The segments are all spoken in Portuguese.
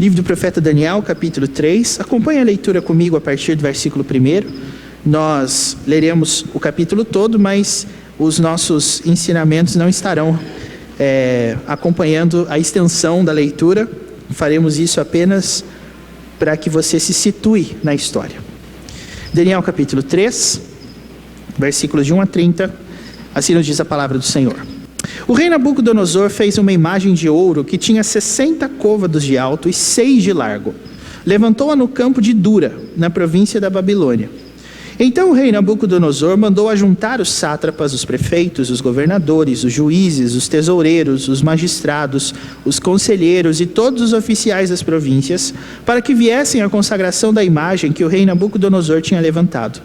Livro do profeta Daniel, capítulo 3. Acompanhe a leitura comigo a partir do versículo 1. Nós leremos o capítulo todo, mas os nossos ensinamentos não estarão acompanhando a extensão da leitura. Faremos isso apenas para que você se situe na história. Daniel, capítulo 3, versículos de 1 a 30. Assim nos diz a palavra do Senhor. O rei Nabucodonosor fez uma imagem de ouro que tinha 60 côvados de alto e 6 de largo. Levantou-a no campo de Dura, na província da Babilônia. Então o rei Nabucodonosor mandou ajuntar os sátrapas, os prefeitos, os governadores, os juízes, os tesoureiros, os magistrados, os conselheiros e todos os oficiais das províncias, para que viessem à consagração da imagem que o rei Nabucodonosor tinha levantado.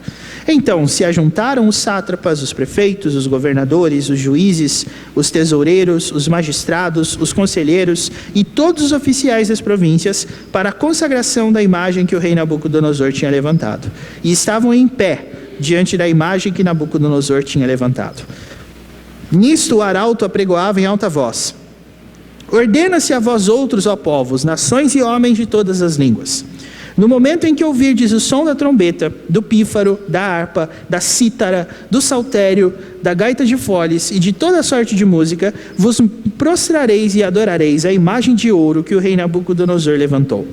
Então se ajuntaram os sátrapas, os prefeitos, os governadores, os juízes, os tesoureiros, os magistrados, os conselheiros e todos os oficiais das províncias para a consagração da imagem que o rei Nabucodonosor tinha levantado. E estavam em pé diante da imagem que Nabucodonosor tinha levantado. Nisto o arauto apregoava em alta voz: ordena-se a vós outros, ó povos, nações e homens de todas as línguas. No momento em que ouvirdes o som da trombeta, do pífaro, da harpa, da cítara, do saltério, da gaita de foles e de toda sorte de música, vos prostrareis e adorareis a imagem de ouro que o rei Nabucodonosor levantou.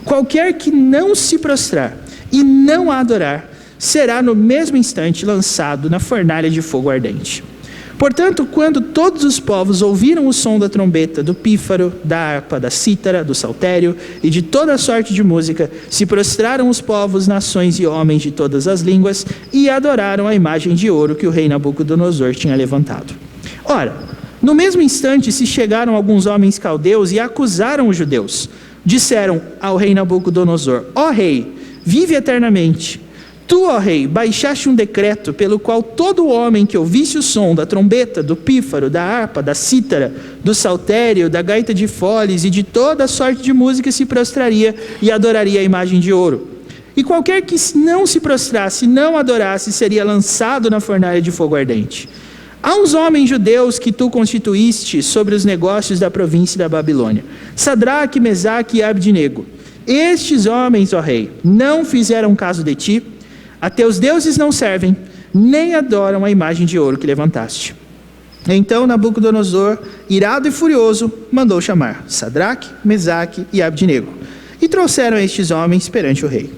Qualquer que não se prostrar e não a adorar, será no mesmo instante lançado na fornalha de fogo ardente. Portanto, quando todos os povos ouviram o som da trombeta, do pífaro, da harpa, da cítara, do saltério e de toda sorte de música, se prostraram os povos, nações e homens de todas as línguas e adoraram a imagem de ouro que o rei Nabucodonosor tinha levantado. Ora, no mesmo instante se chegaram alguns homens caldeus e acusaram os judeus. Disseram ao rei Nabucodonosor: ó rei, vive eternamente. Tu, ó rei, baixaste um decreto pelo qual todo homem que ouvisse o som da trombeta, do pífaro, da harpa, da cítara, do saltério, da gaita de foles e de toda sorte de música se prostraria e adoraria a imagem de ouro. E qualquer que não se prostrasse e não adorasse seria lançado na fornalha de fogo ardente. Há uns homens judeus que tu constituíste sobre os negócios da província da Babilônia: Sadraque, Mesaque e Abdinego. Estes homens, ó rei, não fizeram caso de ti. A teus deuses não servem, nem adoram a imagem de ouro que levantaste. Então Nabucodonosor, irado e furioso, mandou chamar Sadraque, Mesaque e Abdinego. E trouxeram estes homens perante o rei.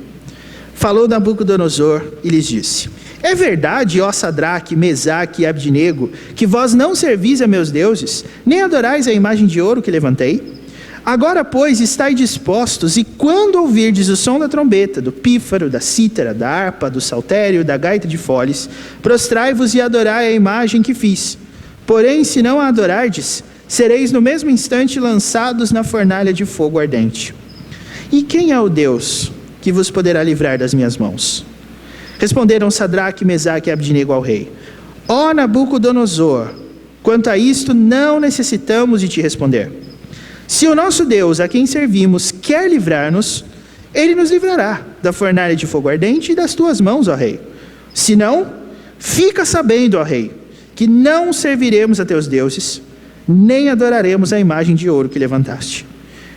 Falou Nabucodonosor e lhes disse: é verdade, ó Sadraque, Mesaque e Abdinego, que vós não servis a meus deuses, nem adorais a imagem de ouro que levantei? Agora, pois, estai dispostos, e quando ouvirdes o som da trombeta, do pífaro, da cítara, da harpa, do saltério, da gaita de foles, prostrai-vos e adorai a imagem que fiz. Porém, se não a adorardes, sereis no mesmo instante lançados na fornalha de fogo ardente. E quem é o Deus que vos poderá livrar das minhas mãos? Responderam Sadraque, Mesaque e Abdinego ao rei: ó Nabucodonosor, quanto a isto não necessitamos de te responder. Se o nosso Deus, a quem servimos, quer livrar-nos, ele nos livrará da fornalha de fogo ardente e das tuas mãos, ó rei. Se não, fica sabendo, ó rei, que não serviremos a teus deuses, nem adoraremos a imagem de ouro que levantaste.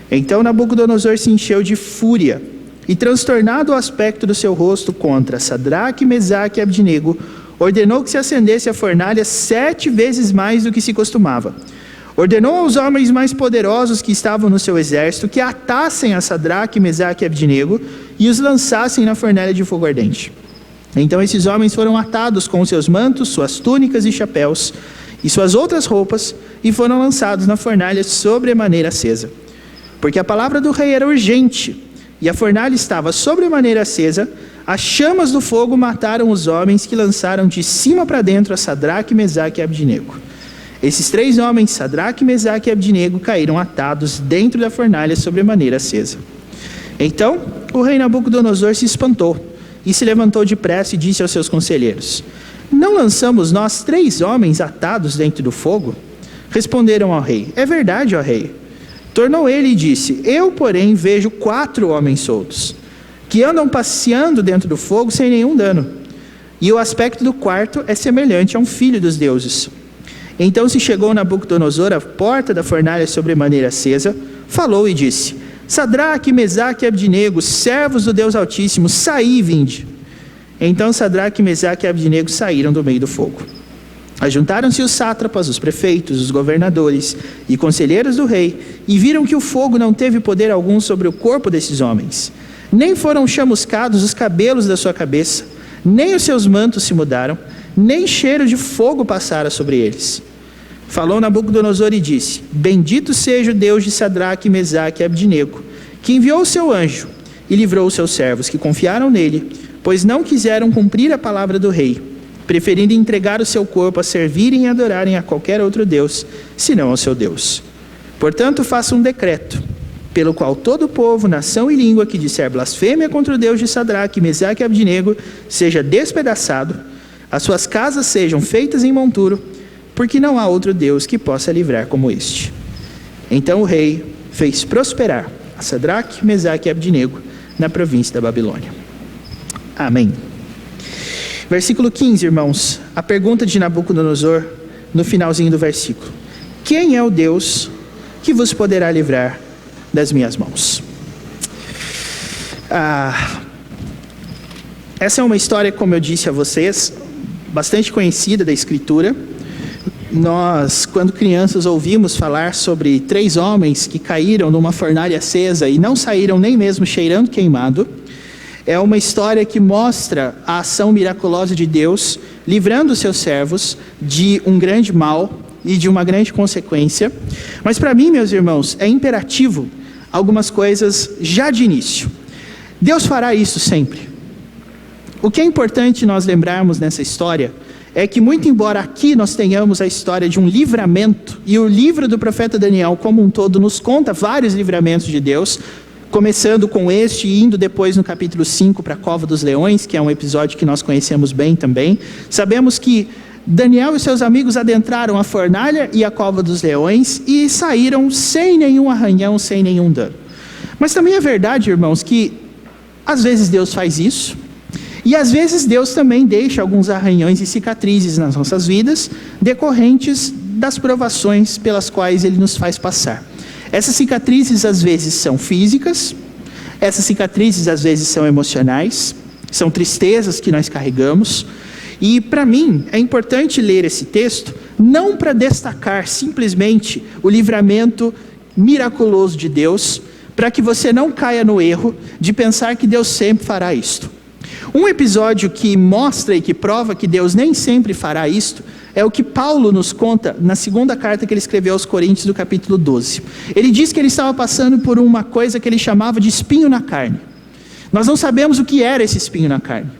Então Nabucodonosor se encheu de fúria, e transtornado o aspecto do seu rosto contra Sadraque, Mesaque e Abdinego, ordenou que se acendesse a fornalha 7 vezes mais do que se costumava. Ordenou aos homens mais poderosos que estavam no seu exército que atassem a Sadraque, Mesaque e Abdinego e os lançassem na fornalha de fogo ardente. Então esses homens foram atados com seus mantos, suas túnicas e chapéus e suas outras roupas e foram lançados na fornalha sobremaneira acesa. Porque a palavra do rei era urgente e a fornalha estava sobremaneira acesa, as chamas do fogo mataram os homens que lançaram de cima para dentro a Sadraque, Mesaque e Abdinego. Esses 3 homens, Sadraque, Mesaque e Abdinego, caíram atados dentro da fornalha sobremaneira acesa. Então o rei Nabucodonosor se espantou e se levantou depressa e disse aos seus conselheiros: não lançamos nós 3 homens atados dentro do fogo? Responderam ao rei: é verdade, ó rei. Tornou ele e disse: eu, porém, vejo 4 homens soltos, que andam passeando dentro do fogo sem nenhum dano. E o aspecto do quarto é semelhante a um filho dos deuses. Então se chegou Nabucodonosor à porta da fornalha sobremaneira acesa, falou e disse: Sadraque, Mesaque e Abdinego, servos do Deus Altíssimo, saí e vinde. Então Sadraque, Mesaque e Abdinego saíram do meio do fogo. Ajuntaram-se os sátrapas, os prefeitos, os governadores e conselheiros do rei, e viram que o fogo não teve poder algum sobre o corpo desses homens. Nem foram chamuscados os cabelos da sua cabeça, nem os seus mantos se mudaram, nem cheiro de fogo passara sobre eles. Falou Nabucodonosor e disse: Bendito seja o Deus de Sadraque, Mesaque e Abdinego, que enviou o seu anjo e livrou os seus servos que confiaram nele, pois não quiseram cumprir a palavra do rei, preferindo entregar o seu corpo a servirem e adorarem a qualquer outro Deus, senão ao seu Deus. Portanto, faça um decreto, pelo qual todo povo, nação e língua que disser blasfêmia contra o Deus de Sadraque, Mesaque e Abdinego seja despedaçado, as suas casas sejam feitas em monturo, porque não há outro Deus que possa livrar como este. Então o rei fez prosperar a Sadraque, Mesaque e Abdinego na província da Babilônia. Amém. Versículo 15, irmãos, a pergunta de Nabucodonosor no finalzinho do versículo: quem é o Deus que vos poderá livrar das minhas mãos? Essa é uma história, como eu disse a vocês, bastante conhecida da Escritura. Nós, quando crianças, ouvimos falar sobre 3 homens que caíram numa fornalha acesa e não saíram nem mesmo cheirando queimado. É uma história que mostra a ação miraculosa de Deus, livrando os seus servos de um grande mal e de uma grande consequência. Mas para mim, meus irmãos, é imperativo algumas coisas já de início. Deus fará isso sempre. O que é importante nós lembrarmos nessa história é que, muito embora aqui nós tenhamos a história de um livramento, e o livro do profeta Daniel como um todo nos conta vários livramentos de Deus, começando com este e indo depois no capítulo 5 para a Cova dos Leões, que é um episódio que nós conhecemos bem também. Sabemos que Daniel e seus amigos adentraram a fornalha e a Cova dos Leões e saíram sem nenhum arranhão, sem nenhum dano. Mas também é verdade, irmãos, que às vezes Deus faz isso, e às vezes Deus também deixa alguns arranhões e cicatrizes nas nossas vidas, decorrentes das provações pelas quais Ele nos faz passar. Essas cicatrizes às vezes são físicas, essas cicatrizes às vezes são emocionais, são tristezas que nós carregamos. E para mim é importante ler esse texto, não para destacar simplesmente o livramento miraculoso de Deus, para que você não caia no erro de pensar que Deus sempre fará isto. Um episódio que mostra e que prova que Deus nem sempre fará isto é o que Paulo nos conta na segunda carta que ele escreveu aos Coríntios, do capítulo 12. Ele diz que ele estava passando por uma coisa que ele chamava de espinho na carne. Nós não sabemos o que era esse espinho na carne,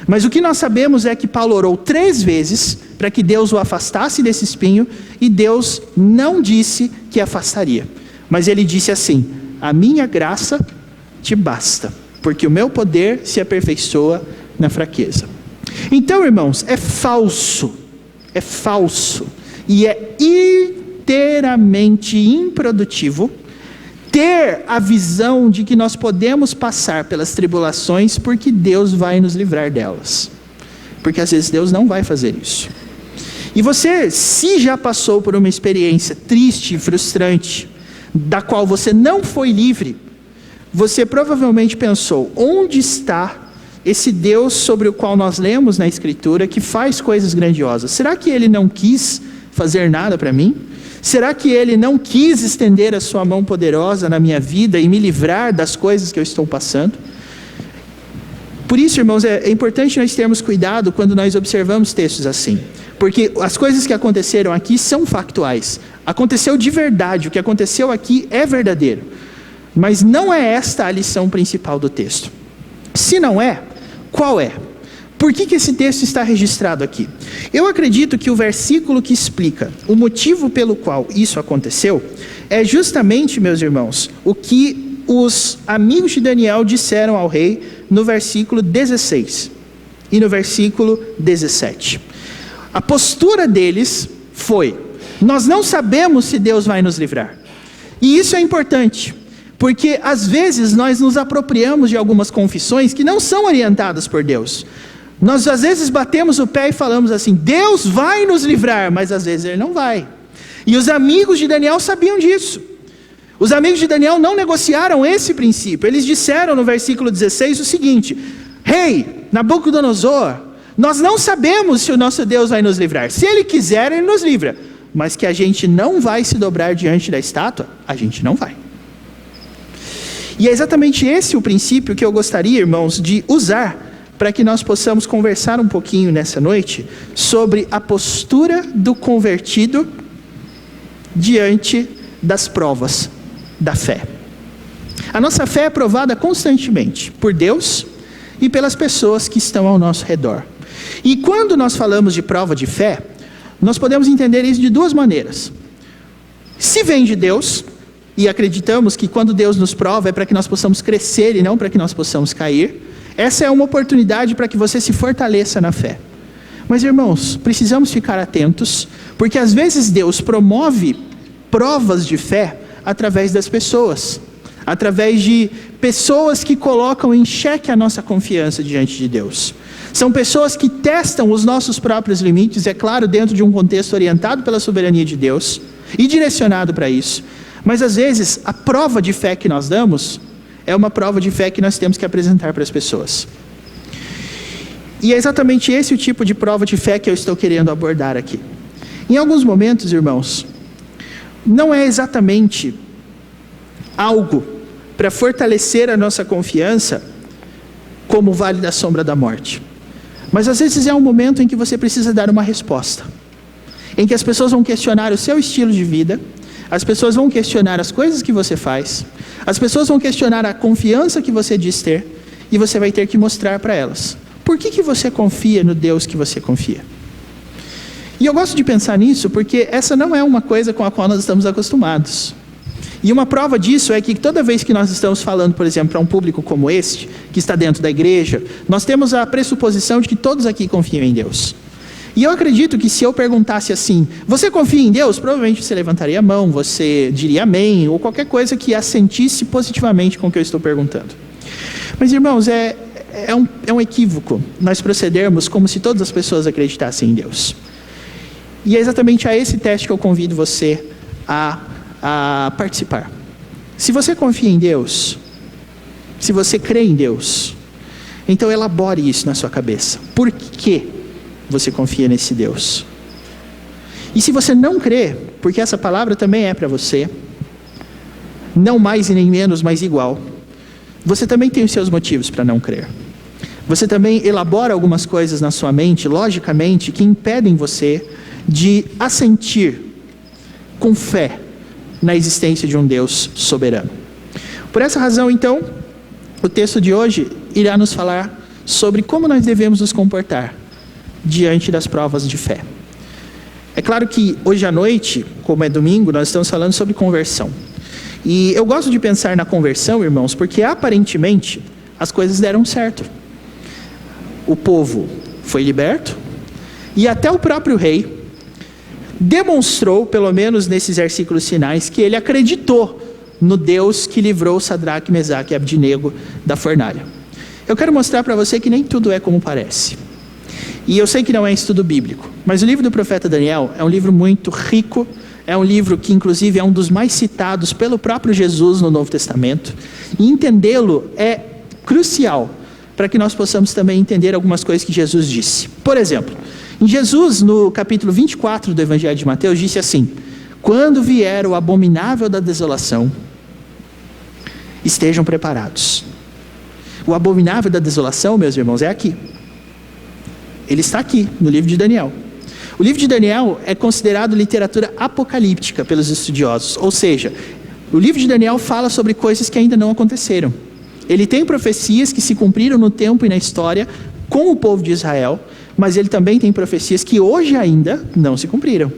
mas o que nós sabemos é que Paulo orou 3 vezes para que Deus o afastasse desse espinho, e Deus não disse que afastaria, mas ele disse assim: a minha graça te basta, porque o meu poder se aperfeiçoa na fraqueza. Então, irmãos, é falso e é inteiramente improdutivo ter a visão de que nós podemos passar pelas tribulações porque Deus vai nos livrar delas, porque às vezes Deus não vai fazer isso. E você, se já passou por uma experiência triste e frustrante, da qual você não foi livre, você provavelmente pensou: onde está esse Deus sobre o qual nós lemos na Escritura, que faz coisas grandiosas? Será que Ele não quis fazer nada para mim? Será que Ele não quis estender a sua mão poderosa na minha vida e me livrar das coisas que eu estou passando? Por isso, irmãos, é importante nós termos cuidado quando nós observamos textos assim, porque as coisas que aconteceram aqui são factuais. Aconteceu de verdade, o que aconteceu aqui é verdadeiro. Mas não é esta a lição principal do texto. Se não é, qual é? Por que esse texto está registrado aqui? Eu acredito que o versículo que explica o motivo pelo qual isso aconteceu é justamente, meus irmãos, o que os amigos de Daniel disseram ao rei no versículo 16 e no versículo 17. A postura deles foi: nós não sabemos se Deus vai nos livrar. E isso é importante, porque às vezes nós nos apropriamos de algumas confissões que não são orientadas por Deus. Nós às vezes batemos o pé e falamos assim: Deus vai nos livrar, mas às vezes Ele não vai. E os amigos de Daniel sabiam disso. Os amigos de Daniel não negociaram esse princípio. Eles disseram no versículo 16 o seguinte: Rei Nabucodonosor, nós não sabemos se o nosso Deus vai nos livrar. Se Ele quiser, Ele nos livra. Mas que a gente não vai se dobrar diante da estátua, a gente não vai. E é exatamente esse o princípio que eu gostaria, irmãos, de usar para que nós possamos conversar um pouquinho nessa noite sobre a postura do convertido diante das provas da fé. A nossa fé é provada constantemente por Deus e pelas pessoas que estão ao nosso redor. E quando nós falamos de prova de fé, nós podemos entender isso de duas maneiras. Se vem de Deus, e acreditamos que quando Deus nos prova é para que nós possamos crescer e não para que nós possamos cair, essa é uma oportunidade para que você se fortaleça na fé. Mas, irmãos, precisamos ficar atentos, porque às vezes Deus promove provas de fé através das pessoas, através de pessoas que colocam em xeque a nossa confiança diante de Deus. São pessoas que testam os nossos próprios limites, é claro, dentro de um contexto orientado pela soberania de Deus e direcionado para isso. Mas às vezes a prova de fé que nós damos é uma prova de fé que nós temos que apresentar para as pessoas. E é exatamente esse o tipo de prova de fé que eu estou querendo abordar aqui. Em alguns momentos, irmãos, não é exatamente algo para fortalecer a nossa confiança como o vale da sombra da morte. Mas às vezes é um momento em que você precisa dar uma resposta. Em que as pessoas vão questionar o seu estilo de vida, as pessoas vão questionar as coisas que você faz, as pessoas vão questionar a confiança que você diz ter, e você vai ter que mostrar para elas por que você confia no Deus que você confia. E eu gosto de pensar nisso porque essa não é uma coisa com a qual nós estamos acostumados. E uma prova disso é que toda vez que nós estamos falando, por exemplo, para um público como este, que está dentro da igreja, nós temos a pressuposição de que todos aqui confiam em Deus. E eu acredito que se eu perguntasse assim, você confia em Deus? Provavelmente você levantaria a mão, você diria amém, ou qualquer coisa que assentisse positivamente com o que eu estou perguntando. Mas, irmãos, é um equívoco nós procedermos como se todas as pessoas acreditassem em Deus. E é exatamente a esse teste que eu convido você a participar. Se você confia em Deus, se você crê em Deus, então elabore isso na sua cabeça. Por que você confia nesse Deus? E se você não crê, porque essa palavra também é para você, não mais e nem menos, mas igual, você também tem os seus motivos para não crer. Você também elabora algumas coisas na sua mente, logicamente, que impedem você de assentir com fé na existência de um Deus soberano. Por essa razão, então, o texto de hoje irá nos falar sobre como nós devemos nos comportar diante das provas de fé. É claro que hoje à noite, como é domingo, nós estamos falando sobre conversão. E eu gosto de pensar na conversão, irmãos, porque aparentemente as coisas deram certo. O povo foi liberto e até o próprio rei demonstrou, pelo menos nesses versículos finais, que ele acreditou no Deus que livrou Sadraque, Mesaque e Abdinego da fornalha. Eu quero mostrar para você que nem tudo é como parece. E eu sei que não é estudo bíblico, mas o livro do profeta Daniel é um livro muito rico, é um livro que inclusive é um dos mais citados pelo próprio Jesus no Novo Testamento, e entendê-lo é crucial para que nós possamos também entender algumas coisas que Jesus disse. Por exemplo, em Jesus, no capítulo 24 do Evangelho de Mateus, disse assim: quando vier o abominável da desolação, estejam preparados. O abominável da desolação, meus irmãos, é aqui. Ele está aqui, no livro de Daniel. O livro de Daniel é considerado literatura apocalíptica pelos estudiosos, ou seja, o livro de Daniel fala sobre coisas que ainda não aconteceram. Ele tem profecias que se cumpriram no tempo e na história com o povo de Israel, mas ele também tem profecias que hoje ainda não se cumpriram.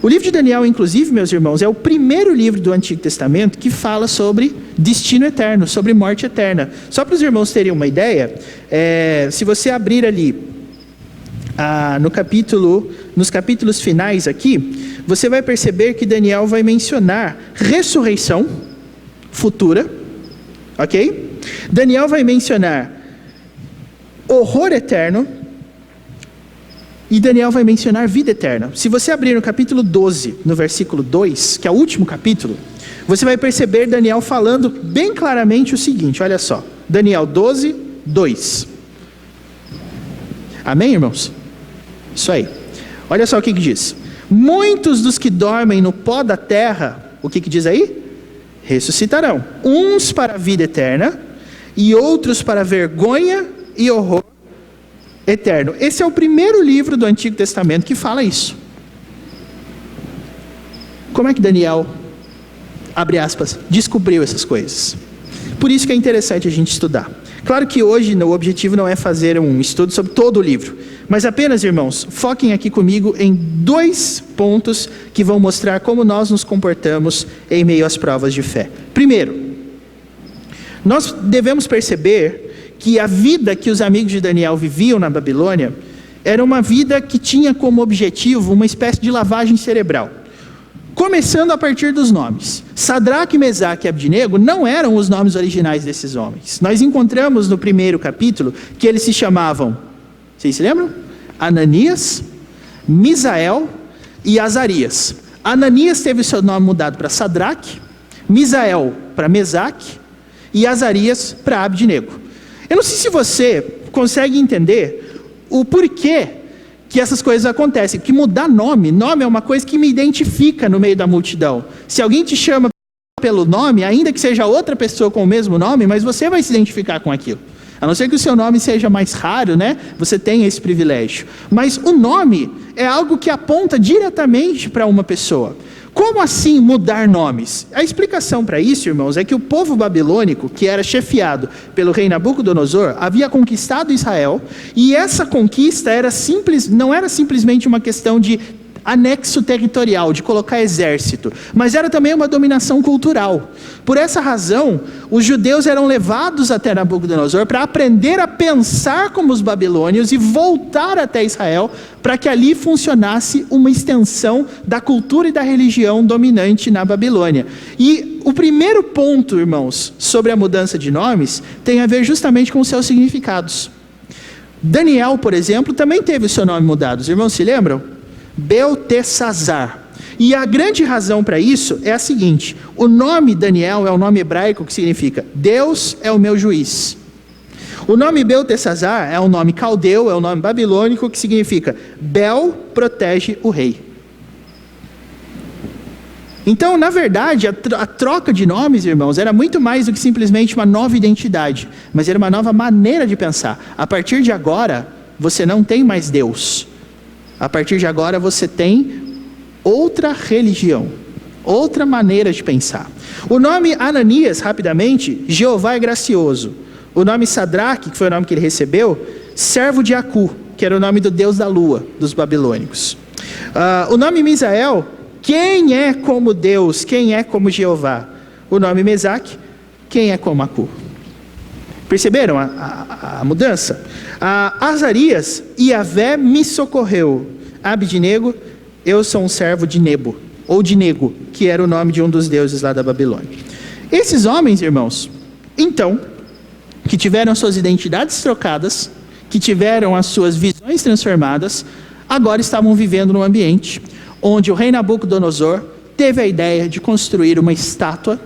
O livro de Daniel, inclusive, meus irmãos, é o primeiro livro do Antigo Testamento que fala sobre destino eterno, sobre morte eterna. Só para os irmãos terem uma ideia, se você abrir ali nos capítulos finais aqui, você vai perceber que Daniel vai mencionar ressurreição futura, ok? Daniel vai mencionar horror eterno, e Daniel vai mencionar vida eterna. Se você abrir no capítulo 12, no versículo 2, que é o último capítulo, você vai perceber Daniel falando bem claramente o seguinte, olha só. Daniel 12, 2. Amém, irmãos? Isso aí. Olha só o que diz. Muitos dos que dormem no pó da terra, o que diz aí? Ressuscitarão. Uns para a vida eterna e outros para vergonha e horror eterno. Esse é o primeiro livro do Antigo Testamento que fala isso. Como é que Daniel, abre aspas, descobriu essas coisas? Por isso que é interessante a gente estudar. Claro que hoje o objetivo não é fazer um estudo sobre todo o livro, mas apenas, irmãos, foquem aqui comigo em 2 pontos que vão mostrar como nós nos comportamos em meio às provas de fé. Primeiro, nós devemos perceber que a vida que os amigos de Daniel viviam na Babilônia era uma vida que tinha como objetivo uma espécie de lavagem cerebral. Começando a partir dos nomes. Sadraque, Mesaque e Abdinego não eram os nomes originais desses homens. Nós encontramos no primeiro capítulo que eles se chamavam, vocês se lembram? Ananias, Misael e Azarias. Ananias teve seu nome mudado para Sadraque, Misael para Mesaque e Azarias para Abdinego. Eu não sei se você consegue entender o porquê que essas coisas acontecem, que mudar nome é uma coisa que me identifica no meio da multidão. Se alguém te chama pelo nome, ainda que seja outra pessoa com o mesmo nome, mas você vai se identificar com aquilo. A não ser que o seu nome seja mais raro, né? Você tem esse privilégio. Mas o nome é algo que aponta diretamente para uma pessoa. Como assim mudar nomes? A explicação para isso, irmãos, é que o povo babilônico, que era chefiado pelo rei Nabucodonosor, havia conquistado Israel, e essa conquista não era simplesmente uma questão de anexo territorial, de colocar exército, mas era também uma dominação cultural. Por essa razão, os judeus eram levados até Nabucodonosor para aprender a pensar como os babilônios e voltar até Israel para que ali funcionasse uma extensão da cultura e da religião dominante na Babilônia. E o primeiro ponto, irmãos, sobre a mudança de nomes tem a ver justamente com os seus significados. Daniel, por exemplo, também teve o seu nome mudado. Os irmãos se lembram? Beltesazar. E a grande razão para isso é a seguinte: o nome Daniel é o nome hebraico que significa Deus é o meu juiz. O nome Beltesazar é um nome caldeu, é um nome babilônico que significa Bel protege o rei. Então, na verdade, a troca de nomes, irmãos, era muito mais do que simplesmente uma nova identidade, mas era uma nova maneira de pensar. A partir de agora, você não tem mais Deus. A partir de agora você tem outra religião, outra maneira de pensar. O nome Ananias, rapidamente, Jeová é gracioso. O nome Sadraque, que foi o nome que ele recebeu, servo de Acu, que era o nome do deus da lua, dos babilônicos. O nome Misael, quem é como Deus, quem é como Jeová. O nome Mesaque, quem é como Acu. Perceberam a mudança? Azarias, Iavé me socorreu. Abdinego, eu sou um servo de Nebo, ou de Nego, que era o nome de um dos deuses lá da Babilônia. Esses homens, irmãos, então, que tiveram suas identidades trocadas, que tiveram as suas visões transformadas, agora estavam vivendo num ambiente onde o rei Nabucodonosor teve a ideia de construir uma estátua.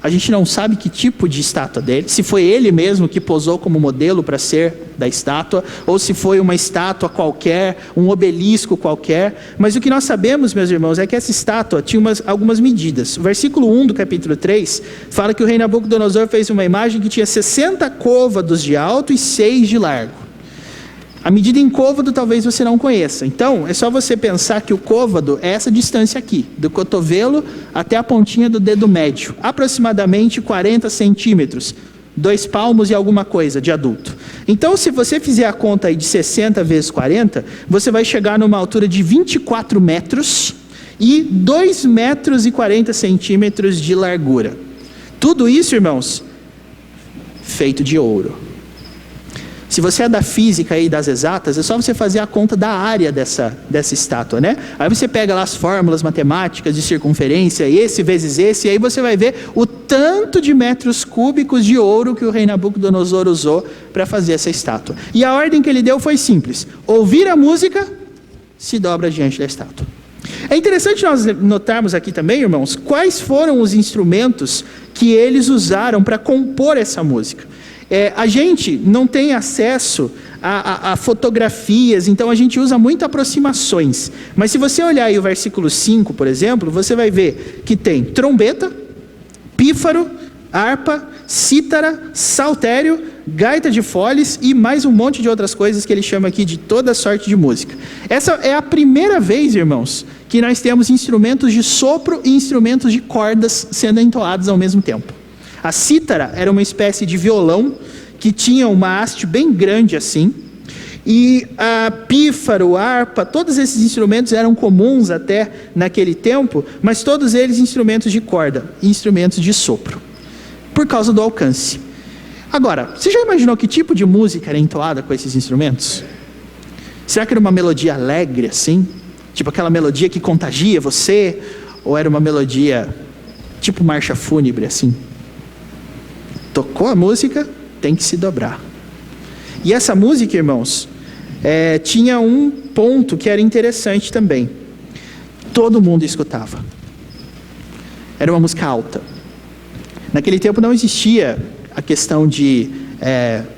A gente não sabe que tipo de estátua dele, se foi ele mesmo que posou como modelo para ser da estátua, ou se foi uma estátua qualquer, um obelisco qualquer, mas o que nós sabemos, meus irmãos, é que essa estátua tinha algumas medidas. O versículo 1 do capítulo 3 fala que o rei Nabucodonosor fez uma imagem que tinha 60 côvados de alto e 6 de largo. A medida em côvado talvez você não conheça. Então, é só você pensar que o côvado é essa distância aqui, do cotovelo até a pontinha do dedo médio. Aproximadamente 40 centímetros. 2 palmos e alguma coisa de adulto. Então, se você fizer a conta aí de 60 vezes 40, você vai chegar numa altura de 24 metros e 2 metros e 40 centímetros de largura. Tudo isso, irmãos, feito de ouro. Se você é da física e das exatas, é só você fazer a conta da área dessa estátua, né? Aí você pega lá as fórmulas matemáticas de circunferência, esse vezes esse, e aí você vai ver o tanto de metros cúbicos de ouro que o rei Nabucodonosor usou para fazer essa estátua. E a ordem que ele deu foi simples: ouvir a música, se dobra diante da estátua. É interessante nós notarmos aqui também, irmãos, quais foram os instrumentos que eles usaram para compor essa música. A gente não tem acesso a fotografias, então a gente usa muito aproximações. Mas se você olhar aí o versículo 5, por exemplo, você vai ver que tem trombeta, pífaro, harpa, cítara, saltério, gaita de foles e mais um monte de outras coisas que ele chama aqui de toda sorte de música. Essa é a primeira vez, irmãos, que nós temos instrumentos de sopro e instrumentos de cordas sendo entoados ao mesmo tempo. A cítara era uma espécie de violão que tinha uma haste bem grande assim, e a pífaro, harpa, todos esses instrumentos eram comuns até naquele tempo, mas todos eles instrumentos de corda, instrumentos de sopro, por causa do alcance. Agora, você já imaginou que tipo de música era entoada com esses instrumentos? Será que era uma melodia alegre assim? Tipo aquela melodia que contagia você? Ou era uma melodia tipo marcha fúnebre assim? Tocou a música, tem que se dobrar. E essa música, irmãos, tinha um ponto que era interessante também. Todo mundo escutava. Era uma música alta. Naquele tempo não existia a questão de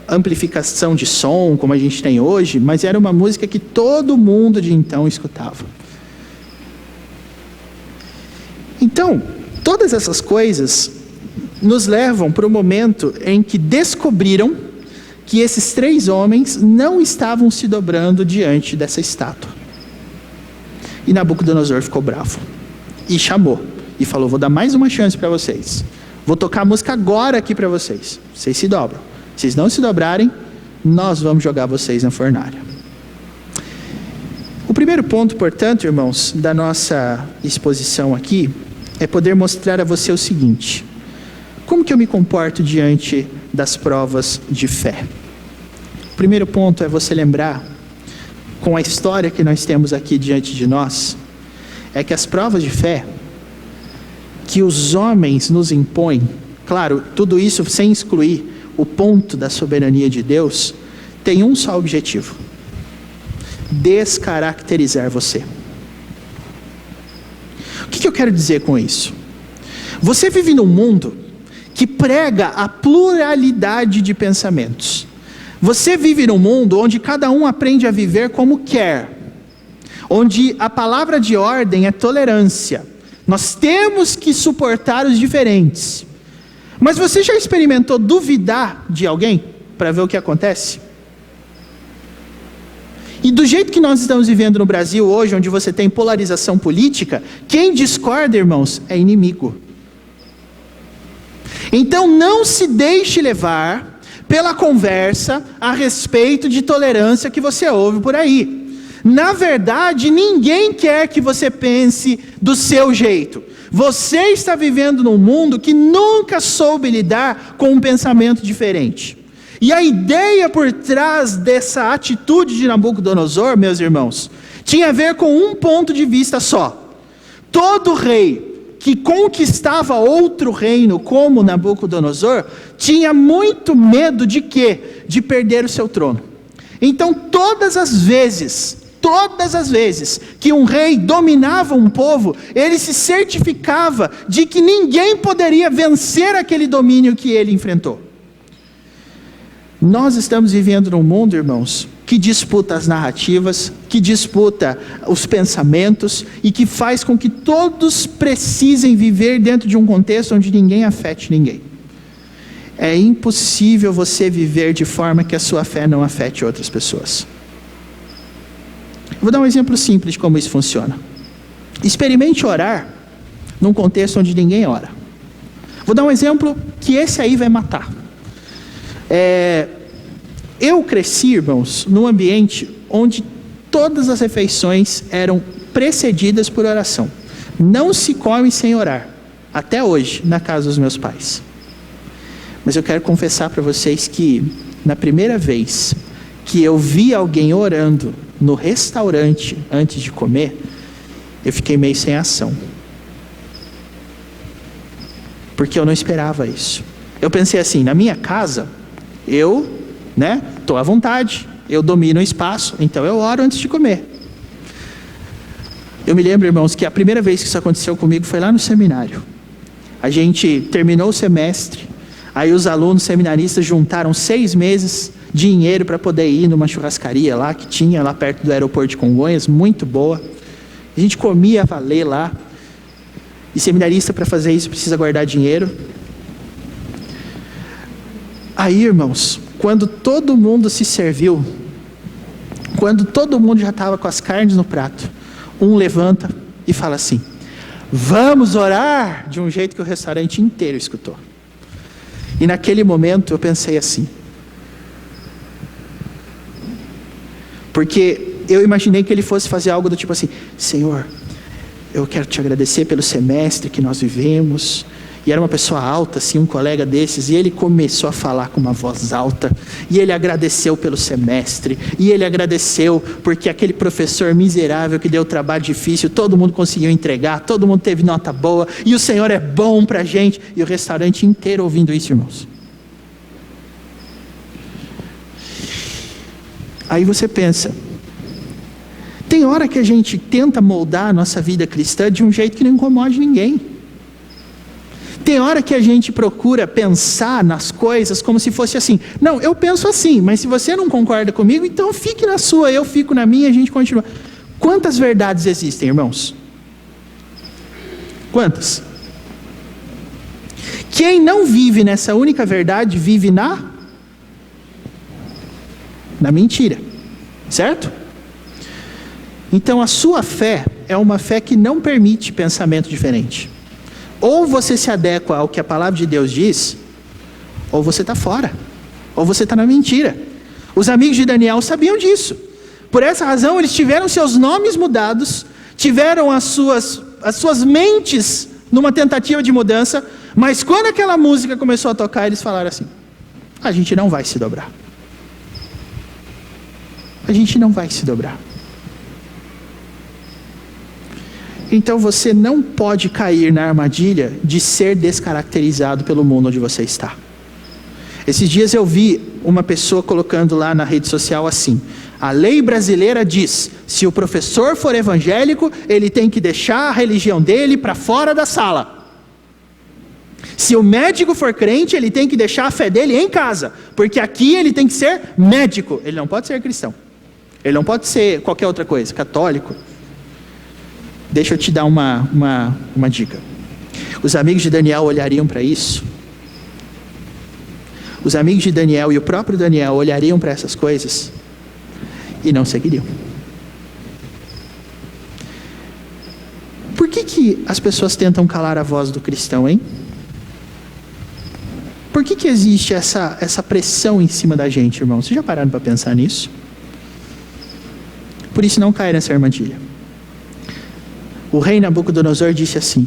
amplificação de som, como a gente tem hoje, mas era uma música que todo mundo de então escutava. Então, todas essas coisas nos levam para o momento em que descobriram que esses 3 homens não estavam se dobrando diante dessa estátua. E Nabucodonosor ficou bravo e chamou e falou: vou dar mais uma chance para vocês, vou tocar a música agora aqui para vocês, vocês se dobram. Se vocês não se dobrarem, nós vamos jogar vocês na fornalha. O primeiro ponto, portanto, irmãos, da nossa exposição aqui é poder mostrar a você o seguinte: como que eu me comporto diante das provas de fé? O primeiro ponto é você lembrar, com a história que nós temos aqui diante de nós, é que as provas de fé que os homens nos impõem, claro, tudo isso sem excluir o ponto da soberania de Deus, tem um só objetivo: descaracterizar você. O que eu quero dizer com isso? Você vive num mundo que prega a pluralidade de pensamentos. Você vive num mundo onde cada um aprende a viver como quer, onde a palavra de ordem é tolerância. Nós temos que suportar os diferentes. Mas você já experimentou duvidar de alguém para ver o que acontece? E do jeito que nós estamos vivendo no Brasil hoje, onde você tem polarização política, quem discorda, irmãos, é inimigo. Então não se deixe levar pela conversa a respeito de tolerância que você ouve por aí. Na verdade, ninguém quer que você pense do seu jeito. Você está vivendo num mundo que nunca soube lidar com um pensamento diferente. E a ideia por trás dessa atitude de Nabucodonosor, meus irmãos, tinha a ver com um ponto de vista só. Todo rei que conquistava outro reino como Nabucodonosor tinha muito medo de quê? De perder o seu trono. Então todas as vezes que um rei dominava um povo, ele se certificava de que ninguém poderia vencer aquele domínio que ele enfrentou. Nós estamos vivendo num mundo, irmãos, que disputa as narrativas, que disputa os pensamentos e que faz com que todos precisem viver dentro de um contexto onde ninguém afete ninguém. É impossível você viver de forma que a sua fé não afete outras pessoas. Vou dar um exemplo simples de como isso funciona. Experimente orar num contexto onde ninguém ora. Vou dar um exemplo que esse aí vai matar. Eu cresci, irmãos, num ambiente onde todas as refeições eram precedidas por oração. Não se come sem orar, até hoje, na casa dos meus pais. Mas eu quero confessar para vocês que, na primeira vez que eu vi alguém orando no restaurante antes de comer, eu fiquei meio sem ação. Porque eu não esperava isso. Eu pensei assim, na minha casa, eu estou à vontade, eu domino o espaço, então eu oro antes de comer. Eu me lembro, irmãos, que a primeira vez que isso aconteceu comigo foi lá no seminário. A gente terminou o semestre, aí os alunos seminaristas juntaram 6 meses de dinheiro para poder ir numa churrascaria lá, que tinha lá perto do aeroporto de Congonhas, muito boa. A gente comia a valer lá. E seminarista, para fazer isso, precisa guardar dinheiro. Aí, irmãos, quando todo mundo se serviu, quando todo mundo já estava com as carnes no prato, um levanta e fala assim: vamos orar, de um jeito que o restaurante inteiro escutou. E naquele momento eu pensei assim, porque eu imaginei que ele fosse fazer algo do tipo assim: Senhor, eu quero te agradecer pelo semestre que nós vivemos. E era uma pessoa alta, assim, um colega desses, e ele começou a falar com uma voz alta, e ele agradeceu pelo semestre, e ele agradeceu porque aquele professor miserável que deu trabalho difícil, todo mundo conseguiu entregar, todo mundo teve nota boa, e o Senhor é bom pra gente. E o restaurante inteiro ouvindo isso, irmãos. Aí você pensa, tem hora que a gente tenta moldar a nossa vida cristã de um jeito que não incomode ninguém. Tem hora que a gente procura pensar nas coisas como se fosse assim: não, eu penso assim, mas se você não concorda comigo, então fique na sua, eu fico na minha, a gente continua. Quantas verdades existem, irmãos? Quantas? Quem não vive nessa única verdade, vive na mentira, certo? Então a sua fé é uma fé que não permite pensamento diferente. Ou você se adequa ao que a palavra de Deus diz, ou você está fora, ou você está na mentira. Os amigos de Daniel sabiam disso. Por essa razão, eles tiveram seus nomes mudados, tiveram as suas mentes numa tentativa de mudança, mas quando aquela música começou a tocar, eles falaram assim: a gente não vai se dobrar. A gente não vai se dobrar. Então você não pode cair na armadilha de ser descaracterizado pelo mundo onde você está. Esses dias eu vi uma pessoa colocando lá na rede social assim: a lei brasileira diz, se o professor for evangélico, ele tem que deixar a religião dele para fora da sala. Se o médico for crente, ele tem que deixar a fé dele em casa, porque aqui ele tem que ser médico, ele não pode ser cristão, ele não pode ser qualquer outra coisa, católico. Deixa eu te dar uma dica. Os amigos de Daniel olhariam para isso. Os amigos de Daniel e o próprio Daniel olhariam para essas coisas e não seguiriam. Por que as pessoas tentam calar a voz do cristão, hein? Por que existe essa pressão em cima da gente, irmão? Vocês já pararam para pensar nisso? Por isso não caia nessa armadilha. O rei Nabucodonosor disse assim: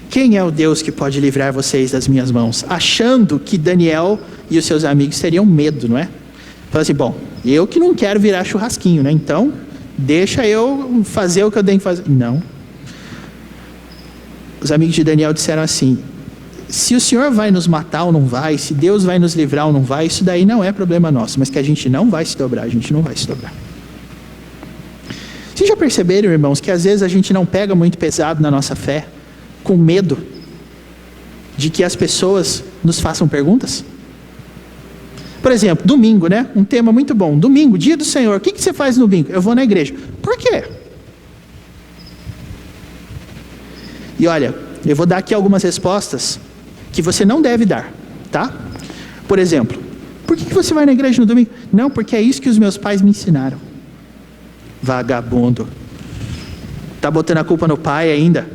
quem é o Deus que pode livrar vocês das minhas mãos? Achando que Daniel e os seus amigos teriam medo, não é? Falou assim: bom, eu que não quero virar churrasquinho, né? Então, deixa eu fazer o que eu tenho que fazer. Não. Os amigos de Daniel disseram assim: se o Senhor vai nos matar ou não vai, se Deus vai nos livrar ou não vai, isso daí não é problema nosso, mas que a gente não vai se dobrar, a gente não vai se dobrar. Vocês já perceberam, irmãos, que às vezes a gente não pega muito pesado na nossa fé, com medo de que as pessoas nos façam perguntas? Por exemplo, domingo, né? Um tema muito bom. Domingo, dia do Senhor. O que você faz no domingo? Eu vou na igreja. Por quê? E olha, eu vou dar aqui algumas respostas que você não deve dar, tá? Por exemplo, por que você vai na igreja no domingo? Não, porque é isso que os meus pais me ensinaram. Vagabundo. Tá botando a culpa no pai ainda?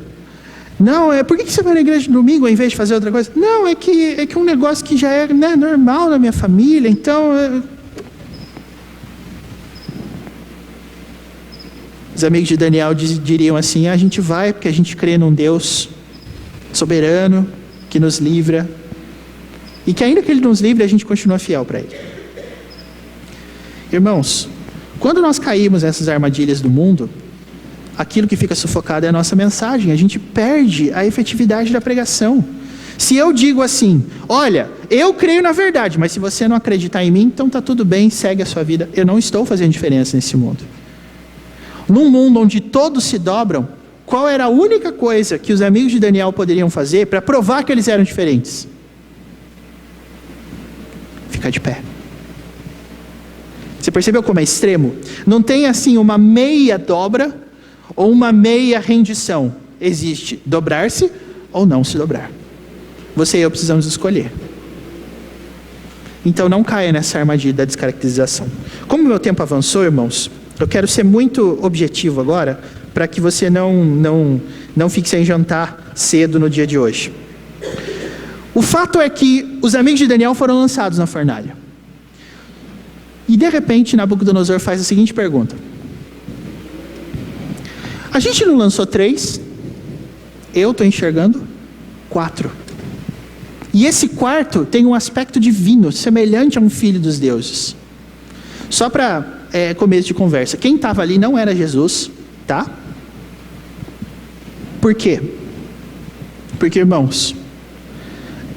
Não, por que você vai na igreja no domingo ao invés de fazer outra coisa? Não, é que um negócio que já é, né, normal na minha família, então... Os amigos de Daniel diriam assim: a gente vai porque a gente crê num Deus soberano, que nos livra, e que ainda que Ele nos livre, a gente continua fiel para Ele. Irmãos, quando nós caímos nessas armadilhas do mundo, aquilo que fica sufocado é a nossa mensagem, a gente perde a efetividade da pregação. Se eu digo assim: olha, eu creio na verdade, mas se você não acreditar em mim, então está tudo bem, segue a sua vida. Eu não estou fazendo diferença nesse mundo. Num mundo onde todos se dobram, qual era a única coisa que os amigos de Daniel poderiam fazer para provar que eles eram diferentes? Ficar de pé. Você percebeu como é extremo? Não tem assim uma meia dobra ou uma meia rendição. Existe dobrar-se ou não se dobrar. Você e eu precisamos escolher. Então não caia nessa armadilha da descaracterização. Como o meu tempo avançou, irmãos, eu quero ser muito objetivo agora, para que você não fique sem jantar cedo no dia de hoje. O fato é que os amigos de Daniel foram lançados na fornalha. E de repente Nabucodonosor faz a seguinte pergunta: a gente não lançou 3? Eu estou enxergando 4. E esse quarto tem um aspecto divino, semelhante a um filho dos deuses. Só para começo de conversa, quem estava ali não era Jesus, tá? Por quê? Porque, irmãos,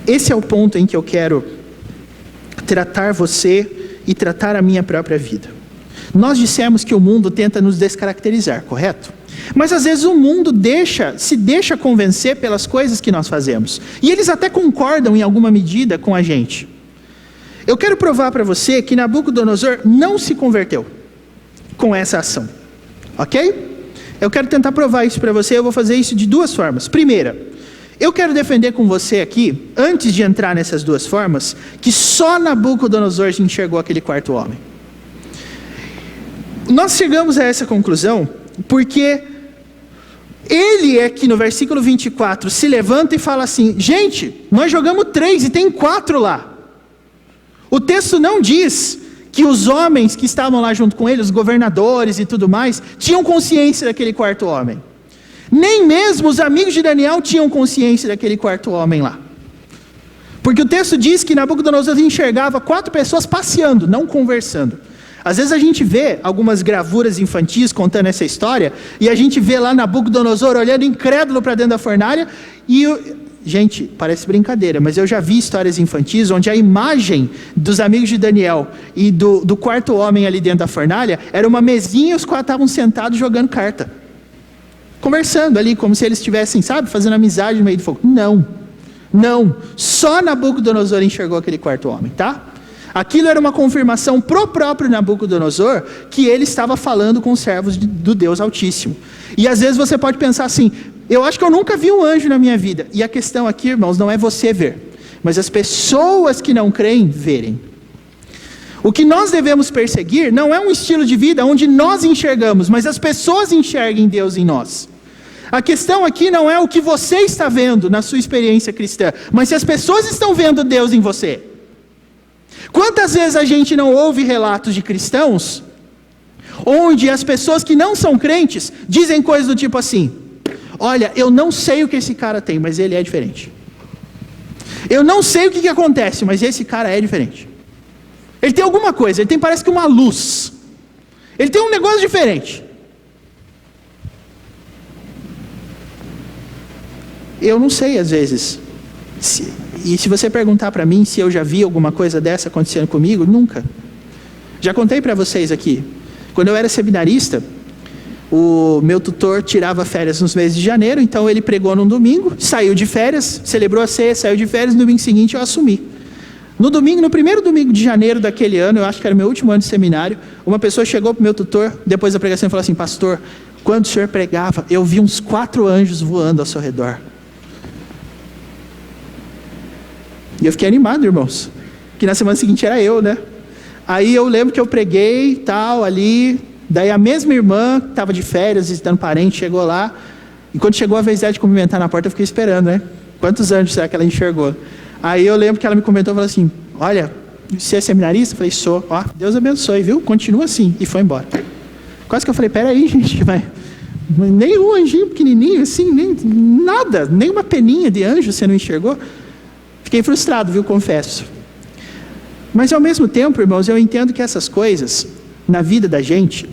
esse é o ponto em que eu quero tratar você e tratar a minha própria vida. Nós dissemos que o mundo tenta nos descaracterizar, correto? Mas às vezes o mundo se deixa convencer pelas coisas que nós fazemos. E eles até concordam em alguma medida com a gente. Eu quero provar para você que Nabucodonosor não se converteu com essa ação. Ok? Eu quero tentar provar isso para você. Eu vou fazer isso de 2 formas. Primeira, eu quero defender com você aqui, antes de entrar nessas 2 formas, que só Nabucodonosor enxergou aquele quarto homem. Nós chegamos a essa conclusão porque ele é que no versículo 24 se levanta e fala assim: gente, nós jogamos 3 e tem 4 lá. O texto não diz que os homens que estavam lá junto com ele, os governadores e tudo mais, tinham consciência daquele quarto homem. Nem mesmo os amigos de Daniel tinham consciência daquele quarto homem lá. Porque o texto diz que Nabucodonosor enxergava 4 pessoas passeando, não conversando. Às vezes a gente vê algumas gravuras infantis contando essa história, e a gente vê lá Nabucodonosor olhando incrédulo para dentro da fornalha, e gente, parece brincadeira, mas eu já vi histórias infantis onde a imagem dos amigos de Daniel e do quarto homem ali dentro da fornalha era uma mesinha e os 4 estavam sentados jogando carta. Conversando ali, como se eles estivessem, sabe, fazendo amizade no meio do fogo. Não, só Nabucodonosor enxergou aquele quarto homem, tá? Aquilo era uma confirmação pro próprio Nabucodonosor que ele estava falando com os servos do Deus Altíssimo. E às vezes você pode pensar assim: eu acho que eu nunca vi um anjo na minha vida. E a questão aqui, irmãos, não é você ver, mas as pessoas que não creem verem. O que nós devemos perseguir não é um estilo de vida onde nós enxergamos, mas as pessoas enxerguem Deus em nós. A questão aqui não é o que você está vendo na sua experiência cristã, mas se as pessoas estão vendo Deus em você. Quantas vezes a gente não ouve relatos de cristãos, onde as pessoas que não são crentes, dizem coisas do tipo assim: olha, eu não sei o que esse cara tem, mas ele é diferente. Eu não sei o que acontece, mas esse cara é diferente. Ele tem alguma coisa, ele tem, parece que uma luz. Ele tem um negócio diferente. Eu não sei às vezes. E se você perguntar para mim se eu já vi alguma coisa dessa acontecendo comigo, nunca. Já contei para vocês aqui. Quando eu era seminarista, o meu tutor tirava férias nos meses de janeiro, então ele pregou num domingo, saiu de férias, celebrou a ceia, saiu de férias, no domingo seguinte eu assumi. No primeiro domingo de janeiro daquele ano, eu acho que era meu último ano de seminário, uma pessoa chegou para o meu tutor, depois da pregação, e falou assim: pastor, quando o senhor pregava, eu vi uns 4 anjos voando ao seu redor. E eu fiquei animado, irmãos, que na semana seguinte era eu, né? Aí eu lembro que eu preguei, tal, ali, daí a mesma irmã, que estava de férias, visitando parente, chegou lá, e quando chegou a vez dela de cumprimentar na porta, eu fiquei esperando, né? Quantos anjos será que ela enxergou? Aí eu lembro que ela me comentou, falou assim: olha, você é seminarista? Eu falei: sou. Ó, Deus abençoe, viu? Continua assim. E foi embora. Quase que eu falei: peraí, gente, mas nem um anjinho pequenininho, assim, nem nada, nem uma peninha de anjo você não enxergou? Fiquei frustrado, viu? Confesso. Mas ao mesmo tempo, irmãos, eu entendo que essas coisas, na vida da gente,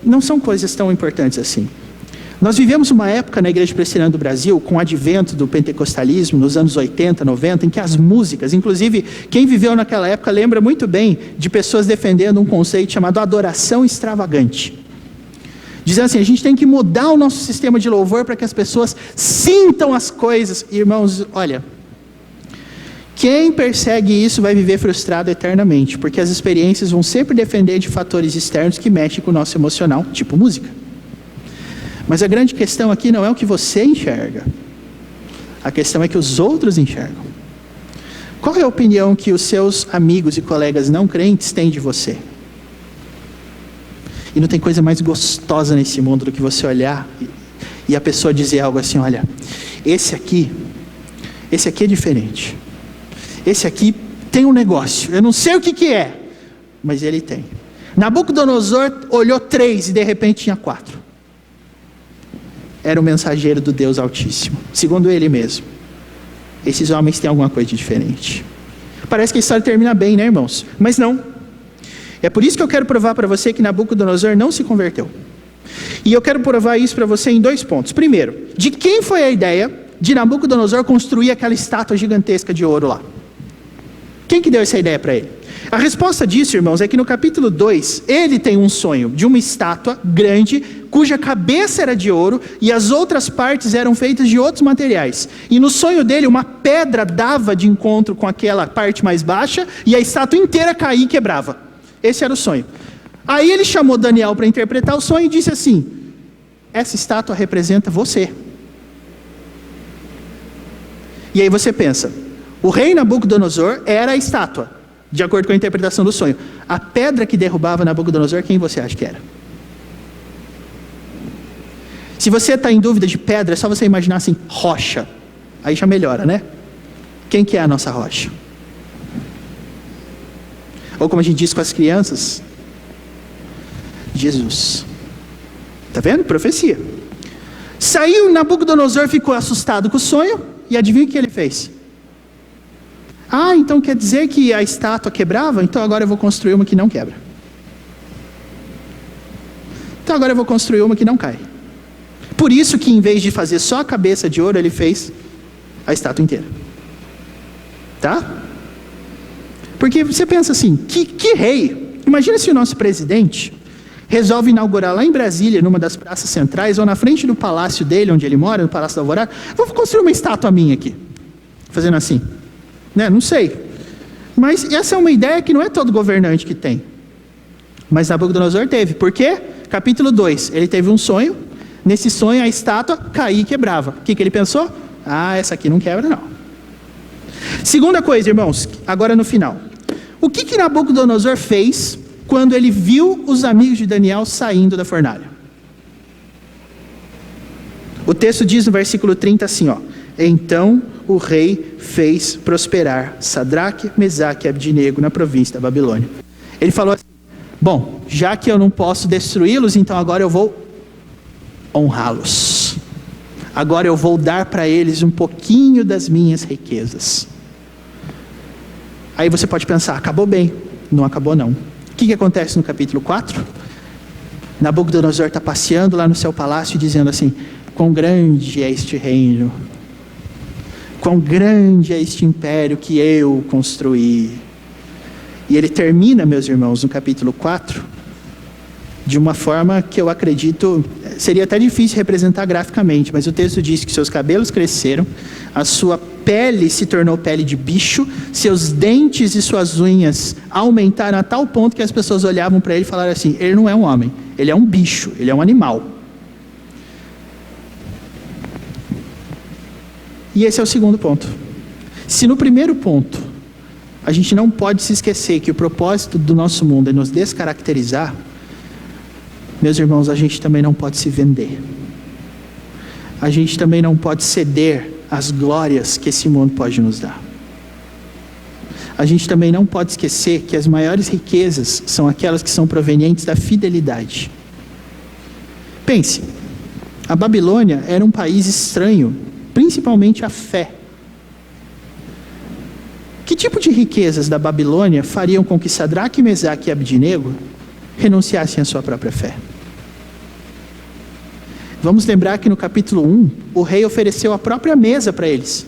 não são coisas tão importantes assim. Nós vivemos uma época na Igreja Presbiteriana do Brasil, com o advento do pentecostalismo, nos anos 80, 90, em que as músicas, inclusive quem viveu naquela época lembra muito bem de pessoas defendendo um conceito chamado adoração extravagante. Dizendo assim, a gente tem que mudar o nosso sistema de louvor para que as pessoas sintam as coisas. Irmãos, olha, quem persegue isso vai viver frustrado eternamente, porque as experiências vão sempre depender de fatores externos que mexem com o nosso emocional, tipo música. Mas a grande questão aqui não é o que você enxerga, a questão é que os outros enxergam. Qual é a opinião que os seus amigos e colegas não crentes têm de você? E não tem coisa mais gostosa nesse mundo do que você olhar e a pessoa dizer algo assim, olha, esse aqui é diferente. Esse aqui tem um negócio, eu não sei o que é, mas ele tem. Nabucodonosor olhou 3 e de repente tinha 4. Era o mensageiro do Deus Altíssimo, segundo ele mesmo. Esses homens têm alguma coisa de diferente. Parece que a história termina bem, né, irmãos? Mas não. É por isso que eu quero provar para você que Nabucodonosor não se converteu. E eu quero provar isso para você em 2 pontos. Primeiro, de quem foi a ideia de Nabucodonosor construir aquela estátua gigantesca de ouro lá? Quem que deu essa ideia para ele? A resposta disso, irmãos, é que no capítulo 2, ele tem um sonho de uma estátua grande, cuja cabeça era de ouro e as outras partes eram feitas de outros materiais. E no sonho dele, uma pedra dava de encontro com aquela parte mais baixa e a estátua inteira caía e quebrava. Esse era o sonho. Aí ele chamou Daniel para interpretar o sonho e disse assim, essa estátua representa você. E aí você pensa, o rei Nabucodonosor era a estátua, de acordo com a interpretação do sonho. A pedra que derrubava Nabucodonosor, quem você acha que era? Se você está em dúvida de pedra, é só você imaginar assim, rocha. Aí já melhora, né? Quem que é a nossa rocha? Ou como a gente diz com as crianças, Jesus. Tá vendo? Profecia. Saiu, Nabucodonosor ficou assustado com o sonho, e adivinha o que ele fez? Ah, então quer dizer que a estátua quebrava? Então agora eu vou construir uma que não quebra. Então agora eu vou construir uma que não cai. Por isso que em vez de fazer só a cabeça de ouro, ele fez a estátua inteira. Tá? Porque você pensa assim, que rei? Imagina se o nosso presidente resolve inaugurar lá em Brasília, numa das praças centrais, ou na frente do palácio dele, onde ele mora, no Palácio da Alvorada, vou construir uma estátua minha aqui. Fazendo assim. Né? Não sei. Mas essa é uma ideia que não é todo governante que tem. Mas Nabucodonosor teve. Por quê? Capítulo 2. Ele teve um sonho. Nesse sonho a estátua caía e quebrava. O que ele pensou? Ah, essa aqui não quebra não. Segunda coisa, irmãos. Agora no final. O que Nabucodonosor fez quando ele viu os amigos de Daniel saindo da fornalha? O texto diz no versículo 30 assim, ó. Então o rei fez prosperar Sadraque, Mesaque e Abdinego na província da Babilônia. Ele falou assim, bom, já que eu não posso destruí-los, então agora eu vou honrá-los. Agora eu vou dar para eles um pouquinho das minhas riquezas. Aí você pode pensar, acabou bem. Não acabou não. O que acontece no capítulo 4? Nabucodonosor está passeando lá no seu palácio dizendo assim, quão grande é este reino. Quão grande é este império que eu construí. E ele termina, meus irmãos, no capítulo 4, de uma forma que eu acredito, seria até difícil representar graficamente, mas o texto diz que seus cabelos cresceram, a sua pele se tornou pele de bicho, seus dentes e suas unhas aumentaram a tal ponto que as pessoas olhavam para ele e falaram assim, ele não é um homem, ele é um bicho, ele é um animal. E esse é o segundo ponto. Se no primeiro ponto, a gente não pode se esquecer que o propósito do nosso mundo é nos descaracterizar, meus irmãos, a gente também não pode se vender. A gente também não pode ceder às glórias que esse mundo pode nos dar. A gente também não pode esquecer que as maiores riquezas são aquelas que são provenientes da fidelidade. Pense, a Babilônia era um país estranho, principalmente a fé. Que tipo de riquezas da Babilônia fariam com que Sadraque, Mesaque e Abdinego renunciassem à sua própria fé? Vamos lembrar que no capítulo 1, o rei ofereceu a própria mesa para eles.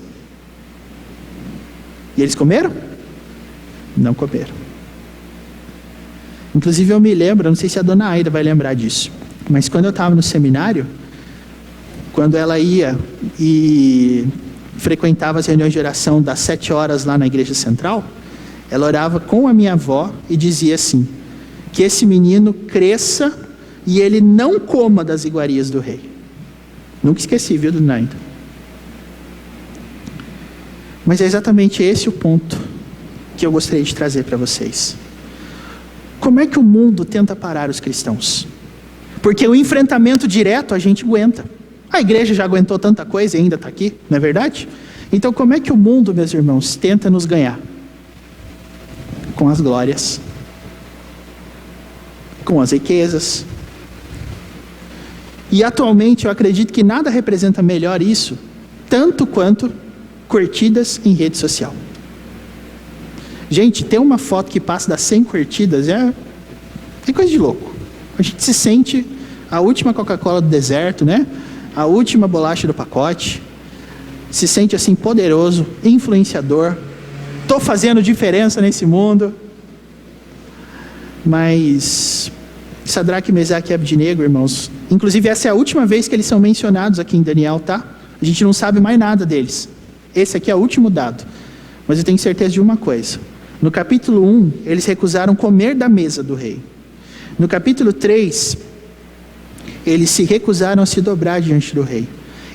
E eles comeram? Não comeram. Inclusive eu me lembro, não sei se a dona Aida vai lembrar disso. Mas quando eu estava no seminário, quando ela ia e frequentava as reuniões de oração das 7 horas lá na igreja central, ela orava com a minha avó e dizia assim, que esse menino cresça e ele não coma das iguarias do rei. Nunca esqueci, viu, dona Naida? Mas é exatamente esse o ponto que eu gostaria de trazer para vocês. Como é que o mundo tenta parar os cristãos? Porque o enfrentamento direto a gente aguenta. A igreja já aguentou tanta coisa e ainda está aqui, não é verdade? Então como é que o mundo, meus irmãos, tenta nos ganhar? Com as glórias, com as riquezas. E atualmente eu acredito que nada representa melhor isso, tanto quanto curtidas em rede social. Gente, ter uma foto que passa das 100 curtidas é coisa de louco. A gente se sente a última Coca-Cola do deserto, né? A última bolacha do pacote. Se sente assim poderoso, influenciador. Estou fazendo diferença nesse mundo. Mas Sadraque, Mesaque e Abdinego, irmãos, inclusive essa é a última vez que eles são mencionados aqui em Daniel, tá? A gente não sabe mais nada deles. Esse aqui é o último dado. Mas eu tenho certeza de uma coisa. No capítulo 1, eles recusaram comer da mesa do rei. No capítulo 3, eles se recusaram a se dobrar diante do rei.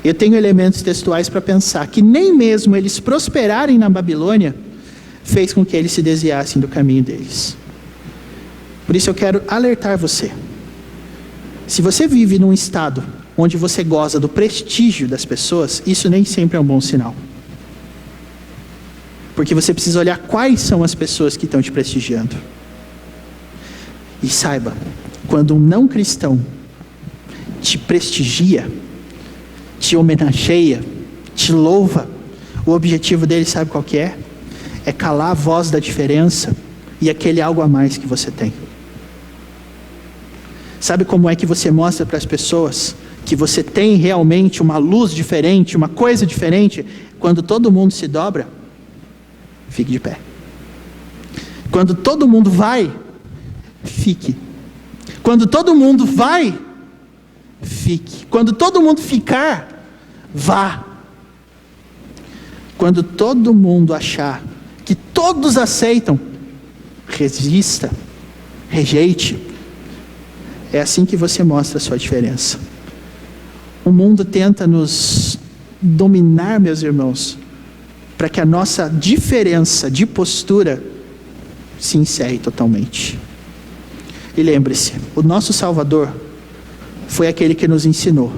Eu tenho elementos textuais para pensar que nem mesmo eles prosperarem na Babilônia fez com que eles se desviassem do caminho deles. Por isso eu quero alertar você. Se você vive num estado onde você goza do prestígio das pessoas, isso nem sempre é um bom sinal. Porque você precisa olhar quais são as pessoas que estão te prestigiando. E saiba, quando um não cristão te prestigia, te homenageia, te louva, o objetivo dele sabe qual que é? É calar a voz da diferença e aquele algo a mais que você tem. Sabe como é que você mostra para as pessoas que você tem realmente uma luz diferente, uma coisa diferente? Quando todo mundo se dobra, fique de pé. Quando todo mundo vai, fique. Quando todo mundo vai, fique. Quando todo mundo ficar, vá. Quando todo mundo achar que todos aceitam, resista, rejeite. É assim que você mostra a sua diferença. O mundo tenta nos dominar, meus irmãos, para que a nossa diferença de postura se encerre totalmente. E lembre-se, o nosso Salvador foi aquele que nos ensinou.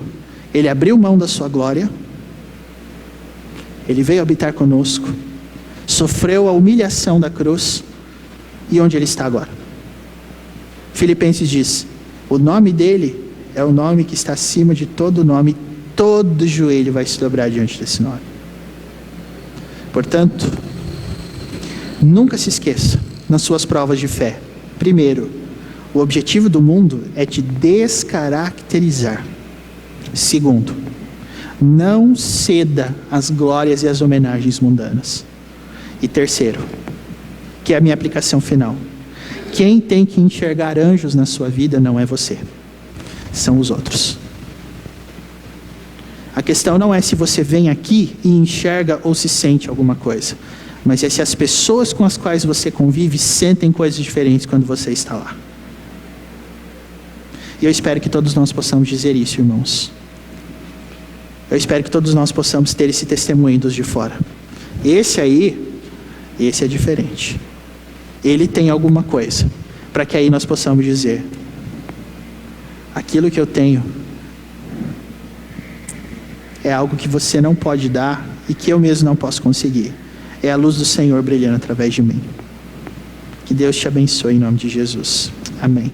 Ele abriu mão da sua glória, ele veio habitar conosco, sofreu a humilhação da cruz, e onde ele está agora? Filipenses diz, o nome dele é o nome que está acima de todo nome, todo joelho vai se dobrar diante desse nome. Portanto, nunca se esqueça, nas suas provas de fé, primeiro, o objetivo do mundo é te descaracterizar. Segundo, não ceda às glórias e às homenagens mundanas. E terceiro, que é a minha aplicação final, quem tem que enxergar anjos na sua vida não é você, são os outros. A questão não é se você vem aqui e enxerga ou se sente alguma coisa, mas é se as pessoas com as quais você convive sentem coisas diferentes quando você está lá. E eu espero que todos nós possamos dizer isso, irmãos. Eu espero que todos nós possamos ter esse testemunho dos de fora. Esse é diferente. Ele tem alguma coisa, para que aí nós possamos dizer, aquilo que eu tenho é algo que você não pode dar e que eu mesmo não posso conseguir. É a luz do Senhor brilhando através de mim. Que Deus te abençoe em nome de Jesus. Amém.